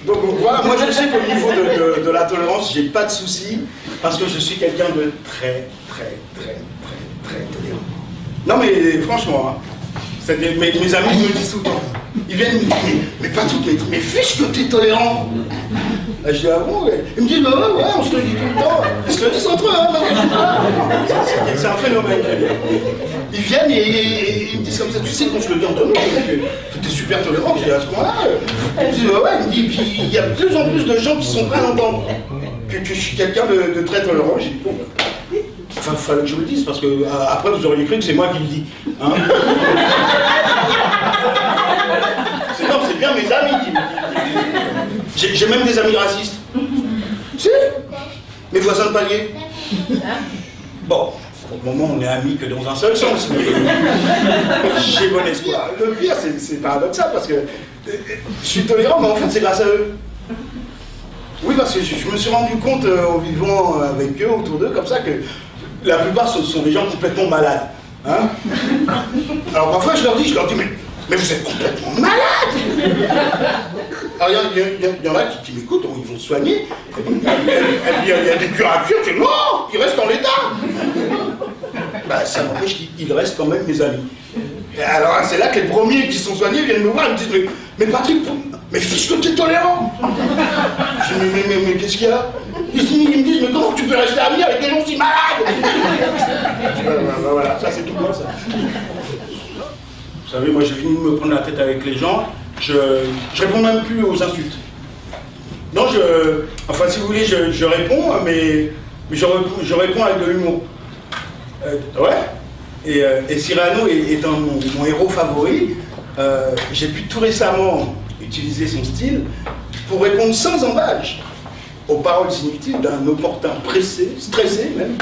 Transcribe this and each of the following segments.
Donc voilà, moi je sais qu'au niveau de la tolérance, j'ai pas de soucis, parce que je suis quelqu'un de très tolérant. Non mais franchement, hein, mes amis me disent tout le temps, ils viennent me dire, mais Patrick, mais fiche que t'es tolérant. Je dis, ah bon, ouais. Ils me disent, bah ouais, on se le dit tout le temps, ils se le disent entre eux, hein. C'est un phénomène. Ils viennent et ils me disent comme ça, tu sais qu'on se le dit entre nous, que t'es super tolérant, je dis à ce moment-là. Ils me disent, bah ouais, ils me disent, puis il y a de plus en plus de gens qui sont prêts à l'entendre, que je suis quelqu'un de très tolérant. J'ai dit, bon, enfin, il fallait que je le dise, parce que après vous auriez cru que c'est moi qui le dis. Hein. Non, c'est bien mes amis qui me disent. J'ai même des amis racistes. Si, mes voisins de palier. Bon, pour le moment, on est amis que dans un seul sens, mais j'ai bon espoir. Le pire, c'est paradoxal, parce que je suis tolérant, mais en fait, c'est grâce à eux. Oui, parce que je me suis rendu compte, en vivant avec eux, autour d'eux, comme ça, que la plupart, ce sont des gens complètement malades. Hein. Alors parfois, je leur dis, mais vous êtes complètement malade. Alors il y en a qui m'écoutent, ils vont se soigner. Il y a des cures à cuire, je dis non, ils restent en l'état. Bah, ça m'empêche qu'ils restent quand même mes amis. Et alors c'est là que les premiers qui sont soignés viennent me voir et me disent, mais Patrick, mais fiche que t'es tolérant. Je dis, mais qu'est-ce qu'il y a? Ils me disent, mais comment tu peux rester ami avec des gens si malades? Voilà, ça c'est tout moi ça. Vous savez, moi j'ai fini de me prendre la tête avec les gens, je réponds même plus aux insultes. Non, enfin si vous voulez, je réponds, mais je réponds avec de l'humour. Ouais. Et Cyrano est mon héros favori. J'ai pu tout récemment utiliser son style pour répondre sans embâche aux paroles inutiles d'un opportun pressé, stressé même,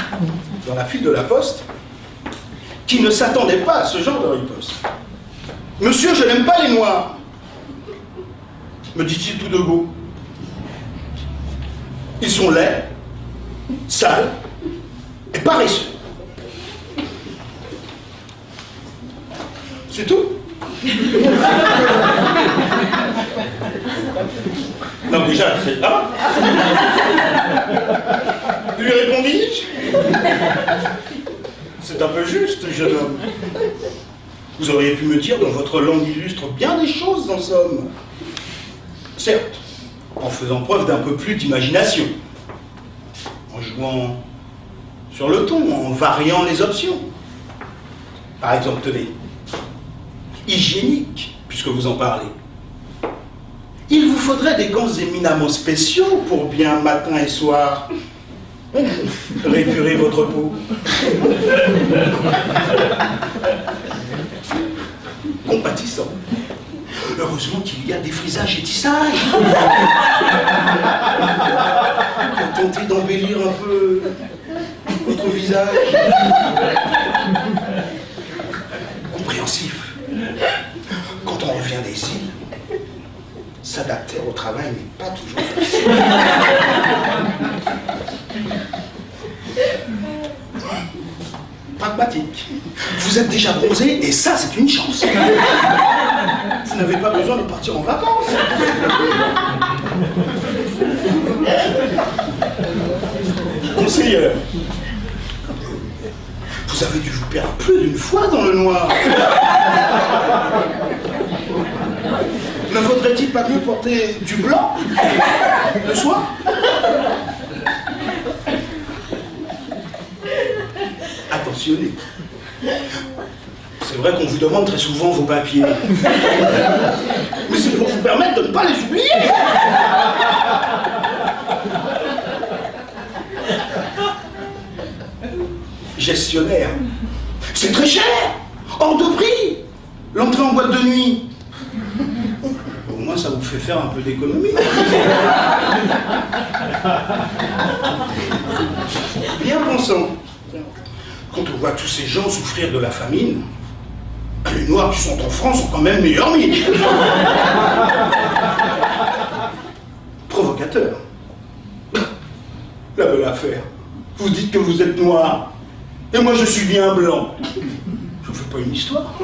dans la file de la poste, qui ne s'attendait pas à ce genre de riposte. « Monsieur, je n'aime pas les noirs !» me dit-il tout de go. Ils sont laids, sales et paresseux. C'est tout. Non, déjà, c'est là. Lui répondis-je. C'est un peu juste, jeune homme. Vous auriez pu me dire dans votre langue illustre bien des choses, en somme. Certes, en faisant preuve d'un peu plus d'imagination, en jouant sur le ton, en variant les options. Par exemple, tenez, hygiénique, puisque vous en parlez. Il vous faudrait des gants éminemment spéciaux pour bien matin et soir répurer votre peau. Compatissant. Heureusement qu'il y a des frisages et tissages pour tenter d'embellir un peu votre visage. Compréhensif. Quand on revient des îles, s'adapter au travail n'est pas toujours facile. Pragmatique. Vous êtes déjà bronzé et ça, c'est une chance. Vous n'avez pas besoin de partir en vacances. Conseilleur, vous avez dû vous perdre plus d'une fois dans le noir. Ne faudrait-il pas mieux porter du blanc le soir? Attentionnez. C'est vrai qu'on vous demande très souvent vos papiers. Mais c'est pour vous permettre de ne pas les oublier. Gestionnaire. C'est très cher. Hors de prix. L'entrée en boîte de nuit. Au moins, ça vous fait faire un peu d'économie. Bien pensant. Quand on voit tous ces gens souffrir de la famine, les Noirs qui sont en France ont quand même meilleur mine. Provocateur. La belle affaire. Vous dites que vous êtes noir, et moi je suis bien blanc. Je vous fais pas une histoire.